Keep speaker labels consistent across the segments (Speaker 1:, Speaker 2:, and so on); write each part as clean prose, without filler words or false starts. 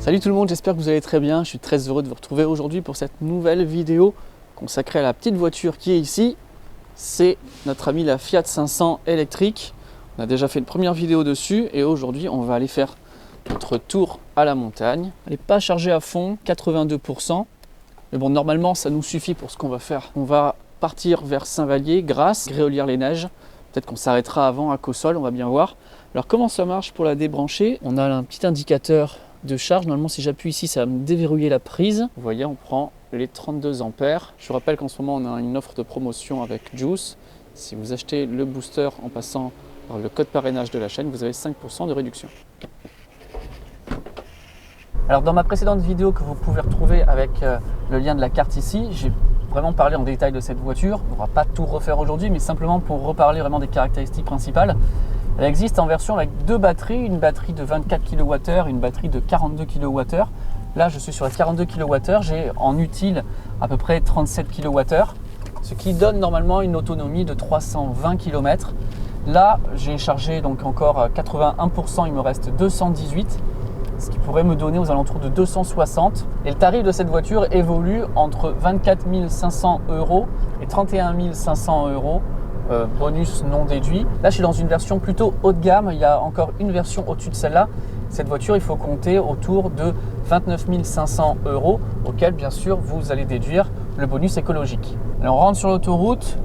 Speaker 1: Salut tout le monde, j'espère que vous allez très bien. Je suis très heureux de vous retrouver aujourd'hui pour cette nouvelle vidéo consacrée à la petite voiture qui est ici. C'est notre ami la Fiat 500 électrique. On a déjà fait une première vidéo dessus et aujourd'hui on va aller faire notre tour à la montagne. Elle n'est pas chargée à fond, 82%. Mais bon, normalement ça nous suffit pour ce qu'on va faire. On va partir vers Saint-Vallier, Grasse, Gréolières-les-Neiges. Peut-être qu'on s'arrêtera avant à Cossol, on va bien voir. Alors comment ça marche pour la débrancher? On a un petit indicateur de charge. Normalement, si j'appuie ici, ça va me déverrouiller la prise. Vous voyez, on prend les 32 ampères. Je vous rappelle qu'en ce moment, on a une offre de promotion avec Juice. Si vous achetez le booster en passant par le code parrainage de la chaîne, vous avez 5% de réduction. Alors, dans ma précédente vidéo que vous pouvez retrouver avec le lien de la carte ici, j'ai vraiment parlé en détail de cette voiture. On ne va pas tout refaire aujourd'hui, mais simplement pour reparler vraiment des caractéristiques principales. Elle existe en version avec deux batteries, une batterie de 24 kWh et une batterie de 42 kWh. Là, je suis sur la 42 kWh, j'ai en utile à peu près 37 kWh, ce qui donne normalement une autonomie de 320 km. Là, j'ai chargé donc encore 81%, il me reste 218, ce qui pourrait me donner aux alentours de 260. Et le tarif de cette voiture évolue entre 24 500 € et 31 500 €. Bonus non déduit. Là, je suis dans une version plutôt haut de gamme. Il y a encore une version au-dessus de celle-là. Cette voiture, il faut compter autour de 29 500 €, auquel, bien sûr, vous allez déduire le bonus écologique. Alors, on rentre sur l'autoroute.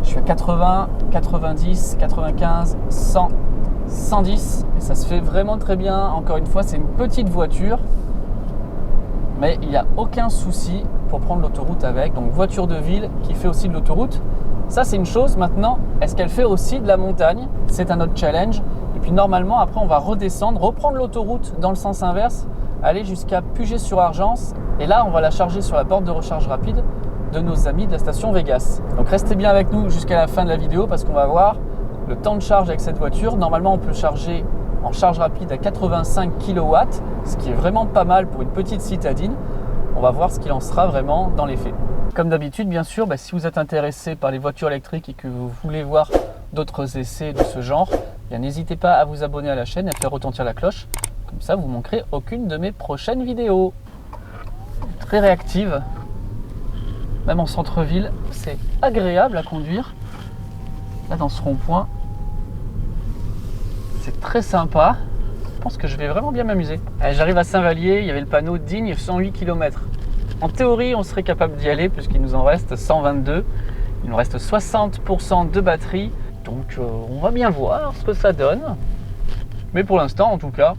Speaker 1: Je suis à 80, 90, 95, 100, 110. Et ça se fait vraiment très bien. Encore une fois, c'est une petite voiture. Mais il n'y a aucun souci pour prendre l'autoroute avec. Donc voiture de ville qui fait aussi de l'autoroute. Ça, c'est une chose. Maintenant, est-ce qu'elle fait aussi de la montagne? C'est un autre challenge. Et puis normalement, après, on va redescendre, reprendre l'autoroute dans le sens inverse, aller jusqu'à Puget-sur-Argence. Et là, on va la charger sur la borne de recharge rapide de nos amis de la station Vegas. Donc restez bien avec nous jusqu'à la fin de la vidéo parce qu'on va voir le temps de charge avec cette voiture. Normalement, on peut charger en charge rapide à 85 kW, ce qui est vraiment pas mal pour une petite citadine. On va voir ce qu'il en sera vraiment dans les faits. Comme d'habitude, bien sûr, si vous êtes intéressé par les voitures électriques et que vous voulez voir d'autres essais de ce genre, n'hésitez pas à vous abonner à la chaîne et à faire retentir la cloche. Comme ça, vous ne manquerez aucune de mes prochaines vidéos. Très réactive, même en centre-ville, c'est agréable à conduire. Là, dans ce rond-point, c'est très sympa. Je pense que je vais vraiment bien m'amuser. J'arrive à Saint-Vallier, il y avait le panneau digne 108 km. En théorie, on serait capable d'y aller puisqu'il nous en reste 122. Il nous reste 60% de batterie. Donc on va bien voir ce que ça donne. Mais pour l'instant, en tout cas,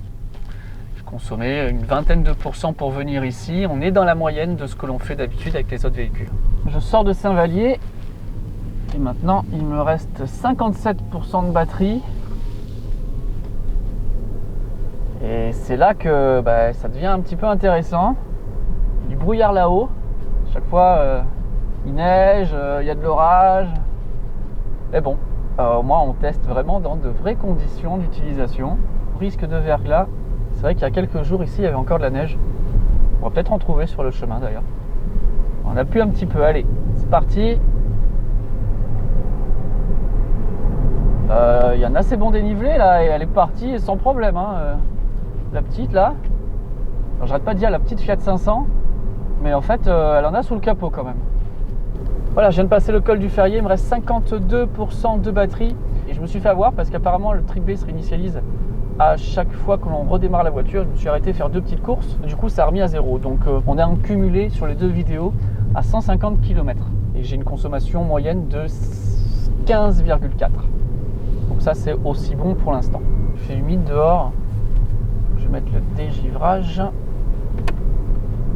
Speaker 1: je consommais une vingtaine de pourcents pour venir ici. On est dans la moyenne de ce que l'on fait d'habitude avec les autres véhicules. Je sors de Saint-Vallier et maintenant, il me reste 57% de batterie. Et c'est là que ça devient un petit peu intéressant. Du brouillard là-haut. Chaque fois, il neige, il y a de l'orage. Mais bon, au moins on teste vraiment dans de vraies conditions d'utilisation. Risque de verglas. C'est vrai qu'il y a quelques jours ici, il y avait encore de la neige. On va peut-être en trouver sur le chemin d'ailleurs. On a pu un petit peu. Allez, c'est parti. Il y a un assez bon dénivelé là et elle est partie sans problème. La petite là, alors, j'arrête pas de dire la petite Fiat 500, mais en fait elle en a sous le capot quand même. Voilà, je viens de passer le col du Ferrier, il me reste 52% de batterie et je me suis fait avoir parce qu'apparemment le Trick B se réinitialise à chaque fois que l'on redémarre la voiture. Je me suis arrêté faire deux petites courses, du coup ça a remis à zéro. Donc on est en cumulé sur les deux vidéos à 150 km et j'ai une consommation moyenne de 15,4. Donc ça c'est aussi bon pour l'instant. Il fait humide dehors. Je vais mettre le dégivrage.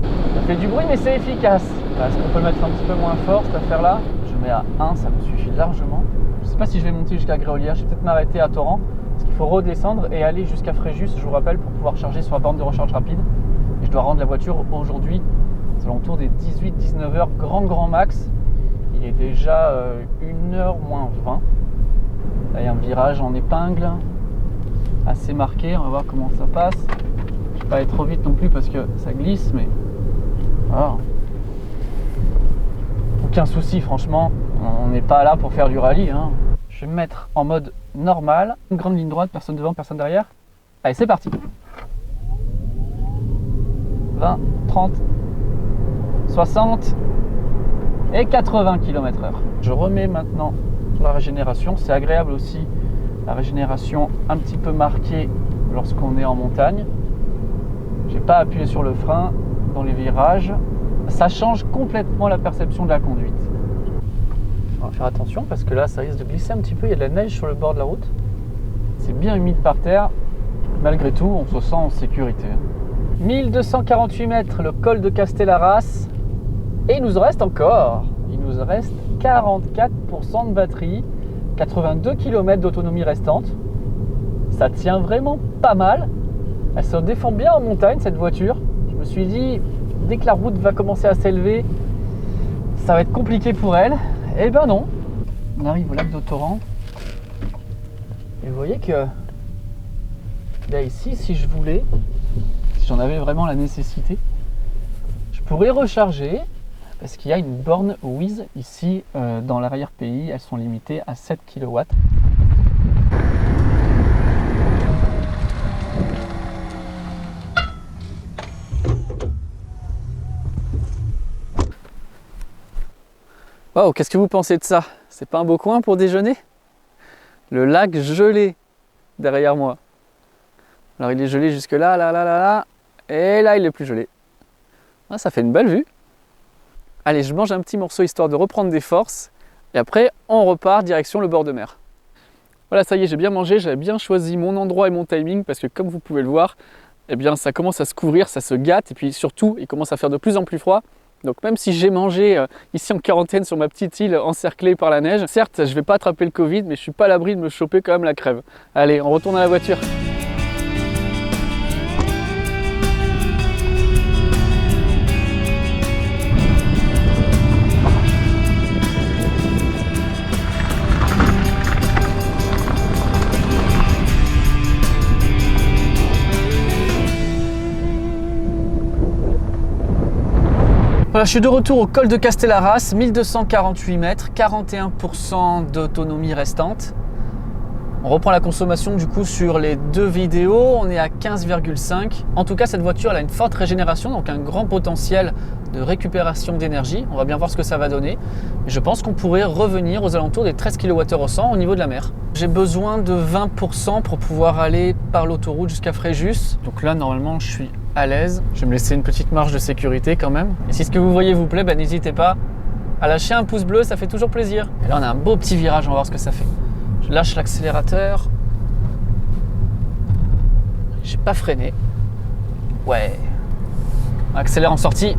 Speaker 1: Ça fait du bruit mais c'est efficace. Est-ce qu'on peut le mettre un petit peu moins fort cette affaire là? Je mets à 1, ça me suffit largement. Je ne sais pas si je vais monter jusqu'à Gréolières, je vais peut-être m'arrêter à Torrent. Parce qu'il faut redescendre et aller jusqu'à Fréjus, je vous rappelle, pour pouvoir charger sur la borne de recharge rapide. Et je dois rendre la voiture aujourd'hui, c'est l'entour des 18-19 heures, grand max. Il est déjà 1h moins 20. Là il y a un virage en épingle. Assez marqué, on va voir comment ça passe. Je ne vais pas aller trop vite non plus parce que ça glisse, mais voilà. Aucun souci, franchement, on n'est pas là pour faire du rallye. Je vais me mettre en mode normal, une grande ligne droite, personne devant, personne derrière. Allez, c'est parti. 20, 30, 60 et 80 km/h. Je remets maintenant la régénération. C'est agréable aussi, la régénération un petit peu marquée lorsqu'on est en montagne. J'ai pas appuyé sur le frein dans les virages. Ça change complètement la perception de la conduite. On va faire attention parce que là, ça risque de glisser un petit peu. Il y a de la neige sur le bord de la route. C'est bien humide par terre. Malgré tout, on se sent en sécurité. 1248 mètres, le col de Castellarras. Et il nous reste 44% de batterie, 82 km d'autonomie restante. Ça tient vraiment pas mal. Elle se défend bien en montagne, cette voiture. Je me suis dit, dès que la route va commencer à s'élever, ça va être compliqué pour elle. Eh ben non. On arrive au lac d'Otoran. Et vous voyez que là ici, si je voulais, si j'en avais vraiment la nécessité, je pourrais recharger parce qu'il y a une borne Wiz ici dans l'arrière-pays. Elles sont limitées à 7 kW. Wow, qu'est-ce que vous pensez de ça? C'est pas un beau coin pour déjeuner? Le lac gelé derrière moi. Alors il est gelé jusque là, là, et là il est plus gelé. Ah, ça fait une belle vue. Allez, je mange un petit morceau histoire de reprendre des forces, et après on repart direction le bord de mer. Voilà, ça y est, j'ai bien mangé, j'avais bien choisi mon endroit et mon timing, parce que comme vous pouvez le voir, eh bien ça commence à se couvrir, ça se gâte, et puis surtout il commence à faire de plus en plus froid. Donc même si j'ai mangé ici en quarantaine sur ma petite île encerclée par la neige, certes je ne vais pas attraper le Covid, mais je ne suis pas à l'abri de me choper quand même la crève. Allez, on retourne à la voiture. Voilà, je suis de retour au col de Castellarras, 1248 mètres, 41% d'autonomie restante. On reprend la consommation du coup sur les deux vidéos, on est à 15,5. En tout cas, cette voiture elle a une forte régénération, donc un grand potentiel de récupération d'énergie. On va bien voir ce que ça va donner. Je pense qu'on pourrait revenir aux alentours des 13 kWh au 100 au niveau de la mer. J'ai besoin de 20% pour pouvoir aller par l'autoroute jusqu'à Fréjus. Donc là, normalement, je suis à l'aise. Je vais me laisser une petite marge de sécurité quand même. Et si ce que vous voyez vous plaît, n'hésitez pas à lâcher un pouce bleu, ça fait toujours plaisir. Et là, on a un beau petit virage, on va voir ce que ça fait. Je lâche l'accélérateur. J'ai pas freiné. Ouais. On accélère en sortie.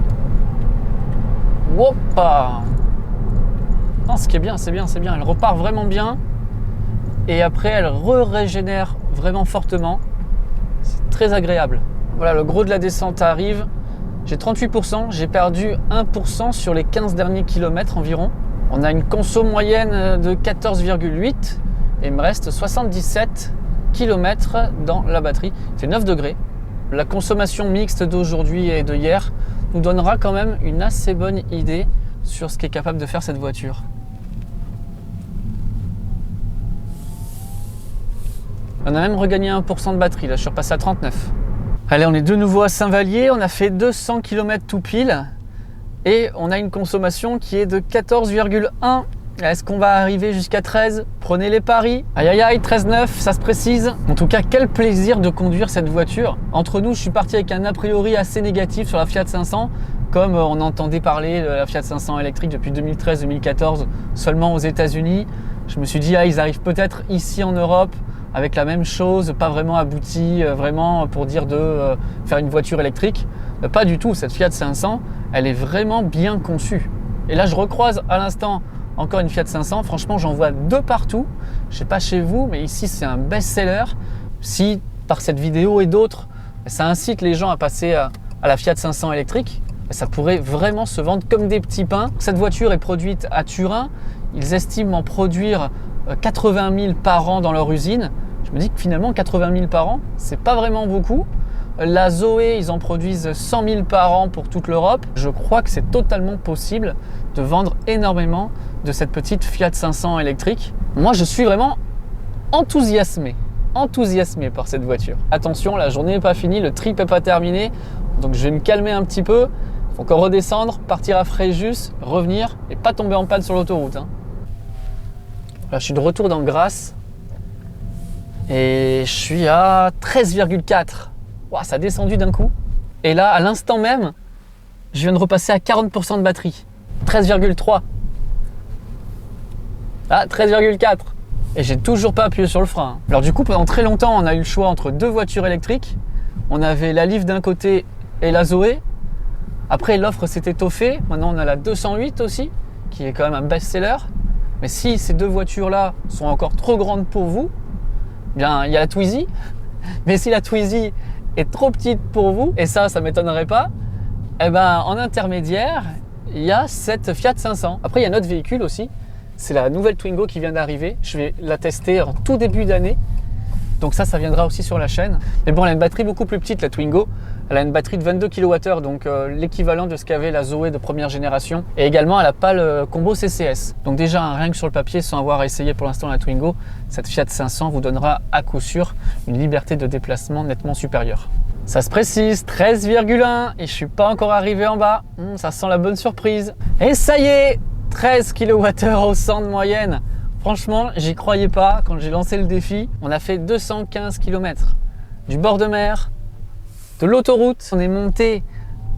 Speaker 1: Hoppa. Non, ce qui est bien, c'est bien, c'est bien. Elle repart vraiment bien. Et après, elle régénère vraiment fortement. C'est très agréable. Voilà, le gros de la descente arrive. J'ai 38%, j'ai perdu 1% sur les 15 derniers kilomètres environ. On a une conso moyenne de 14,8 et il me reste 77 km dans la batterie. Il fait 9 degrés. La consommation mixte d'aujourd'hui et de hier nous donnera quand même une assez bonne idée sur ce qu'est capable de faire cette voiture. On a même regagné 1% de batterie, là je suis repassé à 39. Allez, on est de nouveau à Saint-Vallier, on a fait 200 km tout pile et on a une consommation qui est de 14,1. Est-ce qu'on va arriver jusqu'à 13? Prenez les paris. Aïe aïe aïe, 13,9, ça se précise. En tout cas, quel plaisir de conduire cette voiture. Entre nous, je suis parti avec un a priori assez négatif sur la Fiat 500, comme on entendait parler de la Fiat 500 électrique depuis 2013-2014 seulement aux États-Unis. Je me suis dit, ah, ils arrivent peut-être ici en Europe avec la même chose, pas vraiment abouti, vraiment pour dire de faire une voiture électrique. Pas du tout, cette Fiat 500, elle est vraiment bien conçue. Et là, je recroise à l'instant encore une Fiat 500. Franchement, j'en vois deux partout. Je sais pas chez vous, mais ici, c'est un best-seller. Si, par cette vidéo et d'autres, ça incite les gens à passer à la Fiat 500 électrique, ça pourrait vraiment se vendre comme des petits pains. Cette voiture est produite à Turin. Ils estiment en produire 80 000 par an dans leur usine. Je me dis que finalement 80 000 par an, c'est pas vraiment beaucoup. La Zoé, ils en produisent 100 000 par an pour toute l'Europe. Je crois que c'est totalement possible de vendre énormément de cette petite Fiat 500 électrique. Moi, je suis vraiment enthousiasmé. enthousiasmé par cette voiture. Attention, la journée n'est pas finie, le trip n'est pas terminé, donc je vais me calmer un petit peu. Il faut encore redescendre, partir à Fréjus, revenir et pas tomber en panne sur l'autoroute. Là, je suis de retour dans Grasse et je suis à 13,4. Wow, ça a descendu d'un coup. Et là, à l'instant même, je viens de repasser à 40% de batterie. 13,3. Ah, 13,4. Et j'ai toujours pas appuyé sur le frein. Alors du coup, pendant très longtemps, on a eu le choix entre deux voitures électriques. On avait la Leaf d'un côté et la Zoé. Après, l'offre s'est étoffée. Maintenant, on a la 208 aussi, qui est quand même un best-seller. Mais si ces deux voitures-là sont encore trop grandes pour vous, bien, il y a la Twizy. Mais si la Twizy est trop petite pour vous, et ça m'étonnerait pas, eh ben, en intermédiaire, il y a cette Fiat 500. Après, il y a un autre véhicule aussi. C'est la nouvelle Twingo qui vient d'arriver. Je vais la tester en tout début d'année. Donc ça viendra aussi sur la chaîne. Mais bon, elle a une batterie beaucoup plus petite, la Twingo. Elle a une batterie de 22 kWh, donc l'équivalent de ce qu'avait la Zoé de première génération. Et également, elle n'a pas le combo CCS. Donc déjà, rien que sur le papier, sans avoir essayé pour l'instant la Twingo, cette Fiat 500 vous donnera à coup sûr une liberté de déplacement nettement supérieure. Ça se précise, 13,1 et je suis pas encore arrivé en bas. Ça sent la bonne surprise. Et ça y est, 13 kWh au 100 de moyenne. Franchement, j'y croyais pas quand j'ai lancé le défi. On a fait 215 km du bord de mer, de l'autoroute. On est monté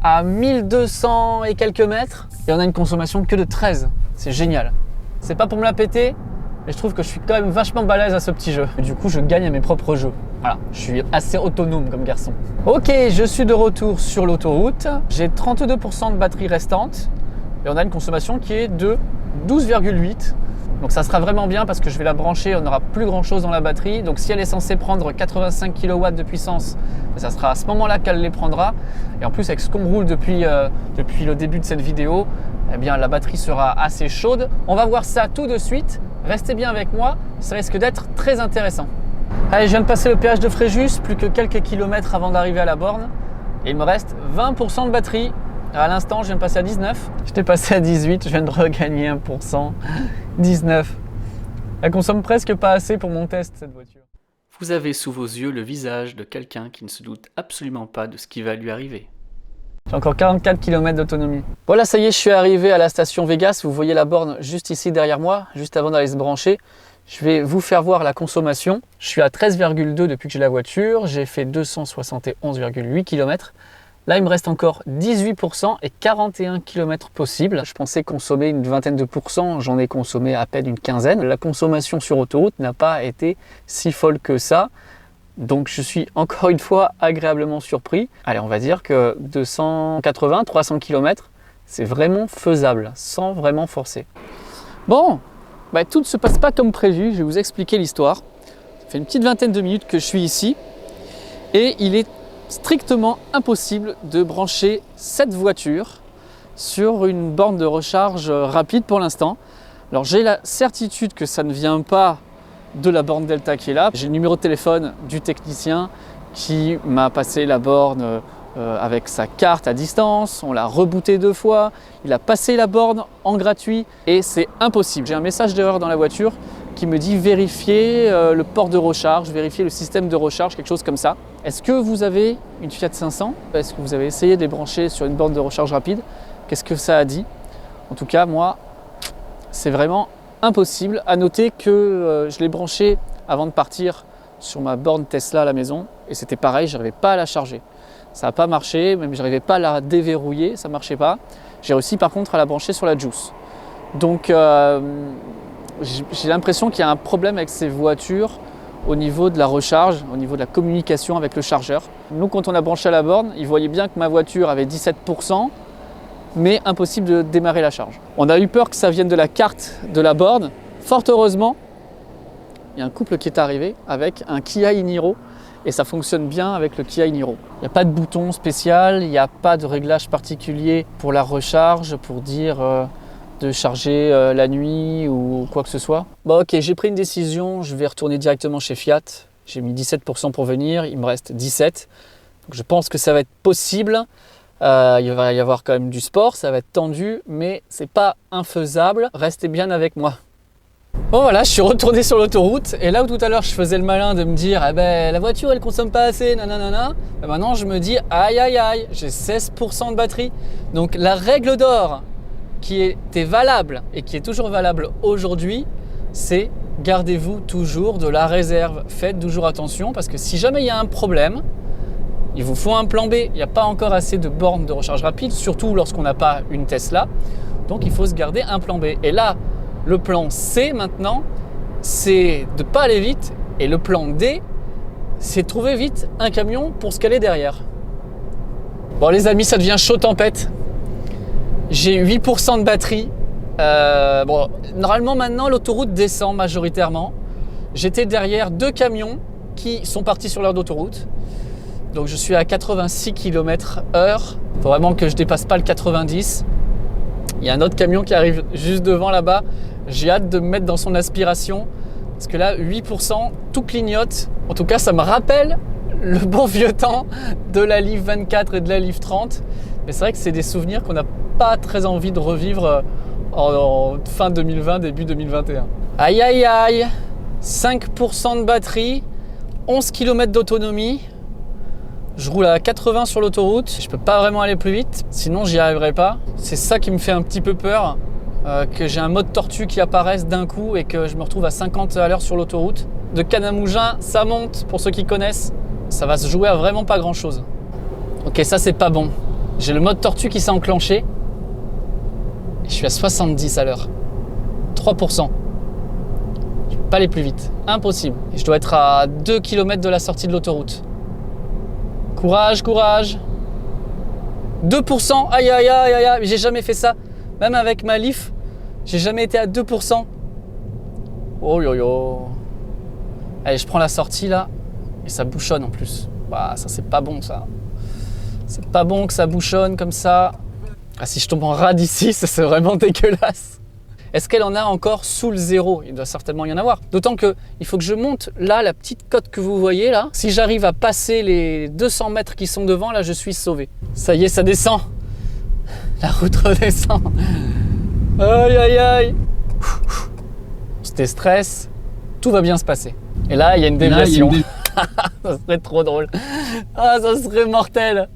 Speaker 1: à 1200 et quelques mètres et on a une consommation que de 13. C'est génial. C'est pas pour me la péter, mais je trouve que je suis quand même vachement balèze à ce petit jeu. Et du coup, je gagne à mes propres jeux. Voilà, je suis assez autonome comme garçon. Ok, je suis de retour sur l'autoroute. J'ai 32% de batterie restante et on a une consommation qui est de 12,8. Donc ça sera vraiment bien parce que je vais la brancher, on n'aura plus grand chose dans la batterie. Donc si elle est censée prendre 85 kW de puissance, ça sera à ce moment-là qu'elle les prendra. Et en plus avec ce qu'on roule depuis le début de cette vidéo, eh bien la batterie sera assez chaude. On va voir ça tout de suite. Restez bien avec moi, ça risque d'être très intéressant. Allez, je viens de passer le péage de Fréjus, plus que quelques kilomètres avant d'arriver à la borne. Et il me reste 20% de batterie. À l'instant, je viens de passer à 19. J'étais passé à 18, je viens de regagner 1%. 19. Elle consomme presque pas assez pour mon test, cette voiture. Vous avez sous vos yeux le visage de quelqu'un qui ne se doute absolument pas de ce qui va lui arriver. J'ai encore 44 km d'autonomie. Voilà, ça y est, je suis arrivé à la station Vegas. Vous voyez la borne juste ici derrière moi, juste avant d'aller se brancher. Je vais vous faire voir la consommation. Je suis à 13,2 depuis que j'ai la voiture. J'ai fait 271,8 km. Là, il me reste encore 18% et 41 km possibles. Je pensais consommer une vingtaine de pourcents, j'en ai consommé à peine une quinzaine. La consommation sur autoroute n'a pas été si folle que ça. Donc je suis encore une fois agréablement surpris. Allez, on va dire que 280-300 km, c'est vraiment faisable, sans vraiment forcer. Bon, tout ne se passe pas comme prévu, je vais vous expliquer l'histoire. Ça fait une petite vingtaine de minutes que je suis ici et il est strictement impossible de brancher cette voiture sur une borne de recharge rapide pour l'instant. Alors j'ai la certitude que ça ne vient pas de la borne Delta qui est là. J'ai le numéro de téléphone du technicien qui m'a passé la borne avec sa carte à distance. On l'a rebooté 2 fois. Il a passé la borne en gratuit et c'est impossible. J'ai un message d'erreur dans la voiture qui me dit vérifier le port de recharge, vérifier le système de recharge, quelque chose comme ça. Est-ce que vous avez une Fiat 500? Est-ce que vous avez essayé de les brancher sur une borne de recharge rapide? Qu'est-ce que ça a dit? En tout cas, moi, c'est vraiment impossible. À noter que je l'ai branché avant de partir sur ma borne Tesla à la maison et c'était pareil, je n'arrivais pas à la charger. Ça n'a pas marché, même je n'arrivais pas à la déverrouiller, ça ne marchait pas. J'ai réussi par contre à la brancher sur la Juice. Donc j'ai l'impression qu'il y a un problème avec ces voitures au niveau de la recharge, au niveau de la communication avec le chargeur. Nous, quand on a branché à la borne, il voyait bien que ma voiture avait 17%, mais impossible de démarrer la charge. On a eu peur que ça vienne de la carte de la borne. Fort heureusement, il y a un couple qui est arrivé avec un Kia e-Niro et ça fonctionne bien avec le Kia e-Niro. Il n'y a pas de bouton spécial, il n'y a pas de réglage particulier pour la recharge, pour dire de charger la nuit ou quoi que ce soit. Bon ok, j'ai pris une décision, je vais retourner directement chez Fiat. J'ai mis 17% pour venir, il me reste 17%. Donc je pense que ça va être possible. Il va y avoir quand même du sport, ça va être tendu, mais c'est pas infaisable. Restez bien avec moi. Bon voilà, je suis retourné sur l'autoroute et là où tout à l'heure je faisais le malin de me dire eh ben la voiture elle consomme pas assez, nanana, ben maintenant je me dis aïe aïe aïe, j'ai 16% de batterie. Donc la règle d'or qui était valable et qui est toujours valable aujourd'hui, c'est gardez-vous toujours de la réserve. Faites toujours attention parce que si jamais il y a un problème, il vous faut un plan B. Il n'y a pas encore assez de bornes de recharge rapide, surtout lorsqu'on n'a pas une Tesla. Donc il faut se garder un plan B. Et là, le plan C maintenant, c'est de ne pas aller vite. Et le plan D, c'est de trouver vite un camion pour se caler derrière. Bon les amis, ça devient chaud tempête. J'ai 8% de batterie. Bon, normalement maintenant l'autoroute descend majoritairement. J'étais derrière 2 camions qui sont partis sur l'aire d'autoroute. Donc je suis à 86 km/h. Il faut vraiment que je dépasse pas le 90. Il y a un autre camion qui arrive juste devant là-bas. J'ai hâte de me mettre dans son aspiration. Parce que là, 8%, tout clignote. En tout cas, ça me rappelle le bon vieux temps de la Leaf 24 et de la Leaf 30. Mais c'est vrai que c'est des souvenirs qu'on n'a pas très envie de revivre en fin 2020, début 2021. Aïe aïe aïe, 5% de batterie, 11 km d'autonomie. Je roule à 80 sur l'autoroute, je peux pas vraiment aller plus vite, sinon j'y arriverai pas. C'est ça qui me fait un petit peu peur, que j'ai un mode tortue qui apparaisse d'un coup et que je me retrouve à 50 à l'heure sur l'autoroute. De Cannes-à-Mougins, ça monte, pour ceux qui connaissent, ça va se jouer à vraiment pas grand chose. Ok, ça c'est pas bon. J'ai le mode tortue qui s'est enclenché, je suis à 70 à l'heure, 3%. Je peux pas aller plus vite, impossible. Et je dois être à 2 km de la sortie de l'autoroute. Courage, courage. 2%, aïe aïe aïe aïe aïe, j'ai jamais fait ça. Même avec ma Leaf, j'ai jamais été à 2%. Oh yo yo. Allez, je prends la sortie là, et ça bouchonne en plus. Bah, ça c'est pas bon ça. C'est pas bon que ça bouchonne comme ça. Ah, si je tombe en rade ici, ça c'est vraiment dégueulasse. Est-ce qu'elle en a encore sous le zéro? Il doit certainement y en avoir. D'autant qu'il faut que je monte là, la petite côte que vous voyez là. Si j'arrive à passer les 200 mètres qui sont devant, là je suis sauvé. Ça y est, ça descend. La route redescend. Aïe aïe aïe. C'était stress. Tout va bien se passer. Et là, il y a une déviation. Ça serait trop drôle. Ah, ça serait mortel.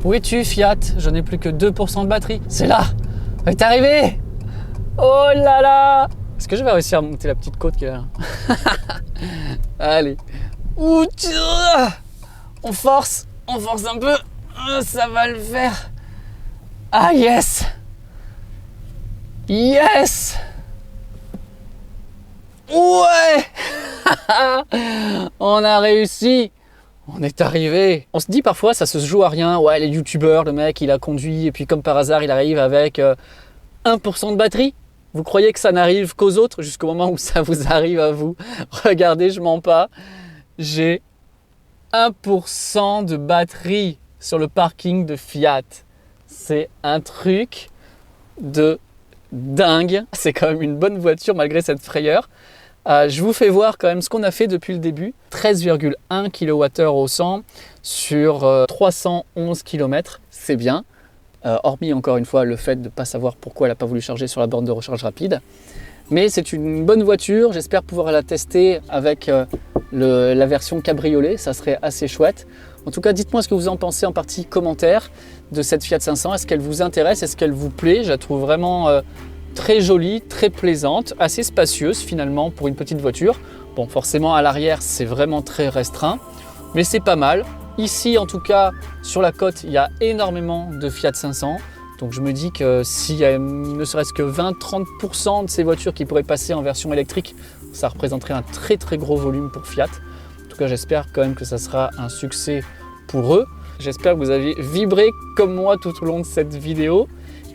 Speaker 1: Où es-tu, Fiat? Je n'ai plus que 2% de batterie. C'est là. Elle est arrivée. Oh là là! Est-ce que je vais réussir à monter la petite côte qu'il y a là? Allez. Ouh, on force un peu. Ça va le faire. Ah yes! Yes! Ouais! On a réussi! On est arrivé. On se dit parfois ça se joue à rien. Ouais, les youtubeurs, le mec il a conduit et puis comme par hasard il arrive avec 1% de batterie. Vous croyez que ça n'arrive qu'aux autres jusqu'au moment où ça vous arrive à vous? Regardez, je mens pas. J'ai 1% de batterie sur le parking de Fiat. C'est un truc de dingue. C'est quand même une bonne voiture malgré cette frayeur. Je vous fais voir quand même ce qu'on a fait depuis le début. 13,1 kWh au 100 sur 311 km. C'est bien. Hormis encore une fois le fait de ne pas savoir pourquoi elle n'a pas voulu charger sur la borne de recharge rapide. Mais c'est une bonne voiture, j'espère pouvoir la tester avec la version cabriolet, ça serait assez chouette. En tout cas, dites-moi ce que vous en pensez en partie commentaire de cette Fiat 500. Est-ce qu'elle vous intéresse? Est-ce qu'elle vous plaît? Je la trouve vraiment très jolie, très plaisante, assez spacieuse finalement pour une petite voiture. Bon, forcément à l'arrière c'est vraiment très restreint, mais c'est pas mal. Ici, en tout cas, sur la côte, il y a énormément de Fiat 500. Donc je me dis que s'il y a ne serait-ce que 20-30% de ces voitures qui pourraient passer en version électrique, ça représenterait un très très gros volume pour Fiat. En tout cas, j'espère quand même que ça sera un succès pour eux. J'espère que vous avez vibré comme moi tout au long de cette vidéo.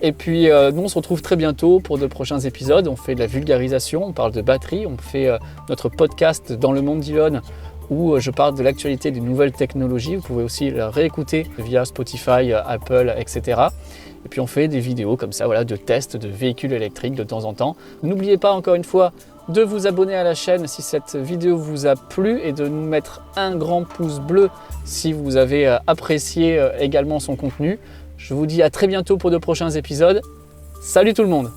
Speaker 1: Et puis nous on se retrouve très bientôt pour de prochains épisodes. On fait de la vulgarisation, on parle de batterie, on fait notre podcast dans le monde d'Elon où je parle de l'actualité des nouvelles technologies. Vous pouvez aussi le réécouter via Spotify, Apple, etc. Et puis on fait des vidéos comme ça, voilà, de tests de véhicules électriques de temps en temps. N'oubliez pas encore une fois de vous abonner à la chaîne si cette vidéo vous a plu et de nous mettre un grand pouce bleu si vous avez apprécié également son contenu. Je vous dis à très bientôt pour de prochains épisodes. Salut tout le monde!